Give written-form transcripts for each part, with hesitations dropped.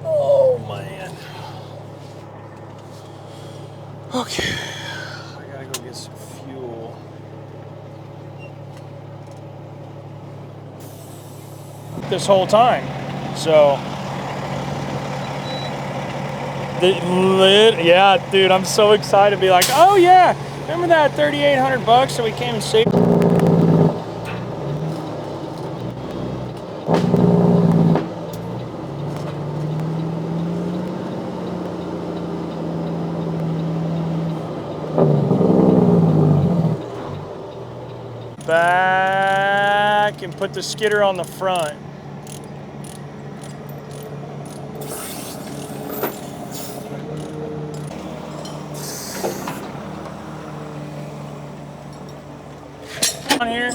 Oh man. Okay. I gotta go get some fuel. This whole time. So yeah, dude, I'm so excited to be like, oh yeah, remember that $3,800 that we came and saved? Back and put the skidder on the front. On here.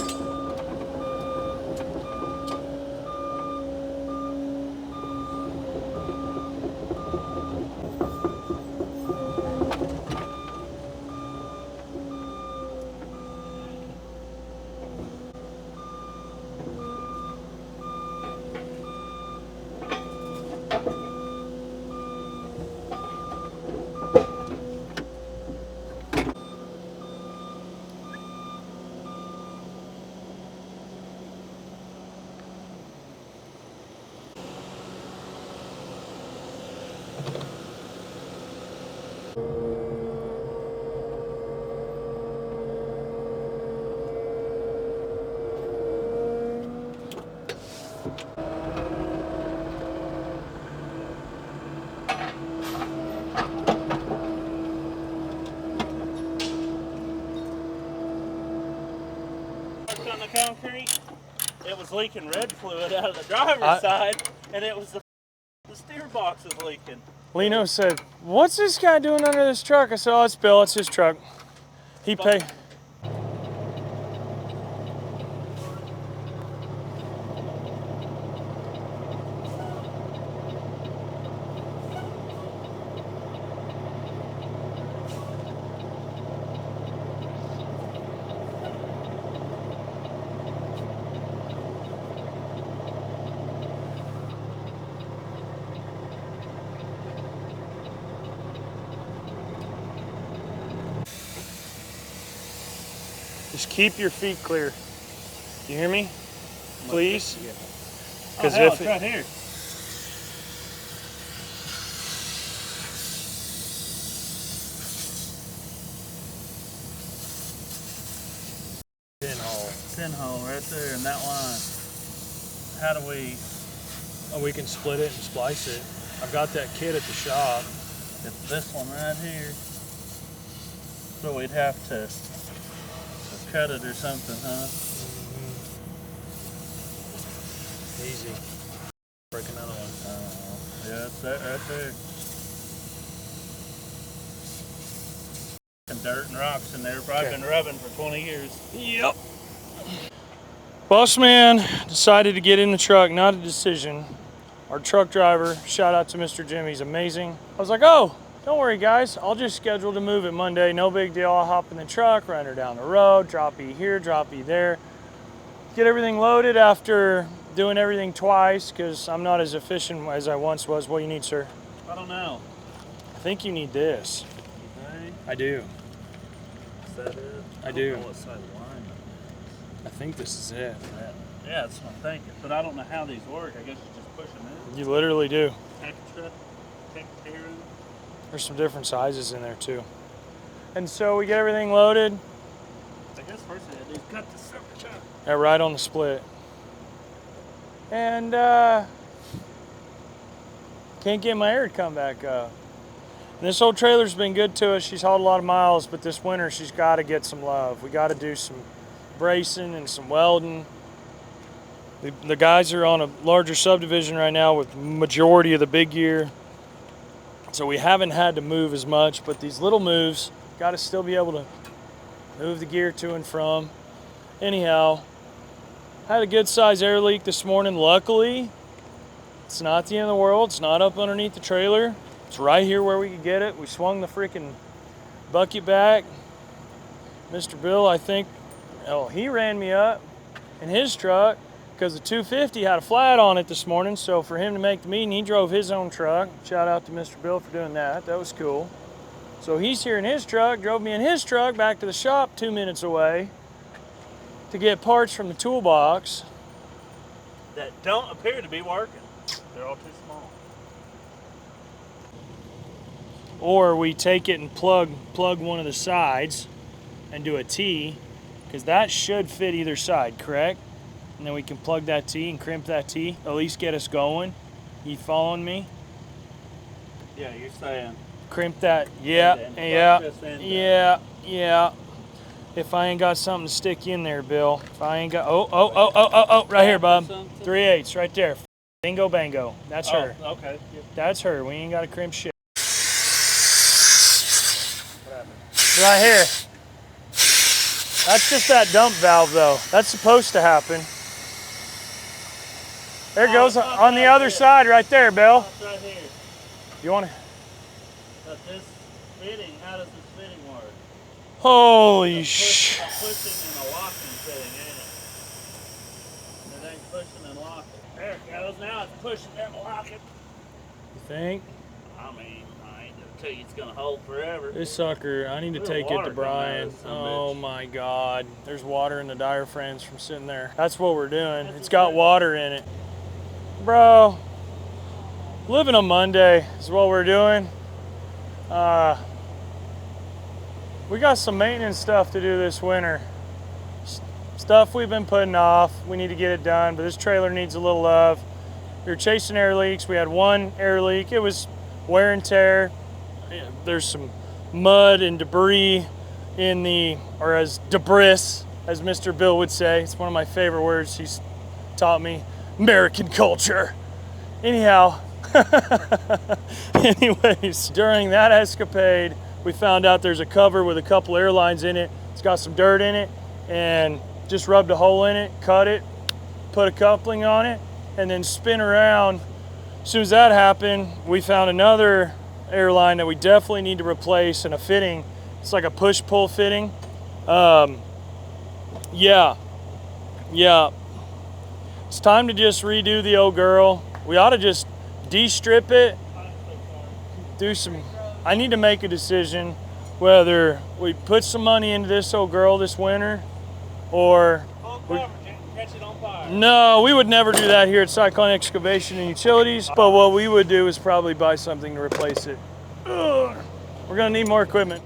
On the concrete, it was leaking red fluid out of the driver's side, and it was the steer box was leaking. Lino said, "What's this guy doing under this truck?" I said, "Oh, it's Bill. It's his truck. He paid." Just keep your feet clear. You hear me? Please? Because it's right here. Pinhole right there in that line. How do we? Oh, we can split it and splice it. I've got that kit at the shop. It's this one right here. So we'd have to cut it or something, huh? Easy. Break another one. Yeah, it's that right there. And dirt and rocks in there. Probably been rubbing for 20 years. Yep. Boss man decided to get in the truck, not a decision. Our truck driver, shout out to Mr. Jim, he's amazing. I was like, oh, don't worry guys, I'll just schedule to move it Monday, no big deal. I'll hop in the truck, run her down the road, drop E here, drop E there. Get everything loaded after doing everything twice, because I'm not as efficient as I once was. What do you need, sir? I don't know. I think you need this. Okay. I do. Is that it? I do. Know what side of the line. I think this is it. Yeah, that's what I'm thinking. But I don't know how these work. I guess you just push them in. You literally do. Extra. There's some different sizes in there too. And so we get everything loaded. I guess first thing I do is cut the sucker chuck. Yeah, right on the split. And can't get my air to come back up. And this old trailer's been good to us. She's hauled a lot of miles, but this winter she's got to get some love. We got to do some bracing and some welding. The guys are on a larger subdivision right now with majority of the big gear. So we haven't had to move as much, but these little moves, got to still be able to move the gear to and from. Anyhow, had a good size air leak this morning. Luckily, it's not the end of the world. It's not up underneath the trailer. It's right here where we could get it. We swung the freaking bucket back. Mr. Bill, I think, he ran me up in his truck. because the 250 had a flat on it this morning. So for him to make the meeting, he drove his own truck. Shout out to Mr. Bill for doing that. That was cool. So he's here in his truck, drove me in his truck back to the shop 2 minutes away to get parts from the toolbox. That don't appear to be working. They're all too small. Or we take it and plug one of the sides and do a T, because that should fit either side, correct? And then we can plug that T and crimp that T, at least get us going. You following me? Yeah, you're saying. Crimp that, yeah. If I ain't got something to stick in there, Bill. If I ain't got, right here, bub. 3/8, right there. Bingo bango. That's her. Okay. That's her. We ain't got to crimp shit. Right here. That's just that dump valve, though. That's supposed to happen. There it goes on the other side, right there, Bill. It's right here. You want to? But this fitting, how does this fitting work? Holy shit. A pushing and a locking fitting, ain't it? It ain't pushing and locking. There it goes. Now it's pushing and locking. You think? I mean, I ain't gonna tell you it's gonna hold forever. This sucker, I need to take it to Brian. Oh my God. There's water in the diaphragms from sitting there. That's what we're doing. It's got water in it. Bro, living on Monday is what we're doing. We got some maintenance stuff to do this winter. Stuff we've been putting off. We need to get it done, but this trailer needs a little love. We were chasing air leaks. We had one air leak. It was wear and tear. There's some mud and debris in the, or as debris, as Mr. Bill would say. It's one of my favorite words he's taught me. American culture. Anyhow, anyways, during that escapade, we found out there's a cover with a couple airlines in it. It's got some dirt in it, and just rubbed a hole in it, cut it, put a coupling on it, and then spin around. As soon as that happened, we found another airline that we definitely need to replace, and a fitting. It's like a push-pull fitting. Yeah. It's time to just redo the old girl. We ought to just de-strip it, do some, I need to make a decision whether we put some money into this old girl this winter, or catch it on fire. No, we would never do that here at Cyclone Excavation and Utilities, but what we would do is probably buy something to replace it. We're gonna need more equipment.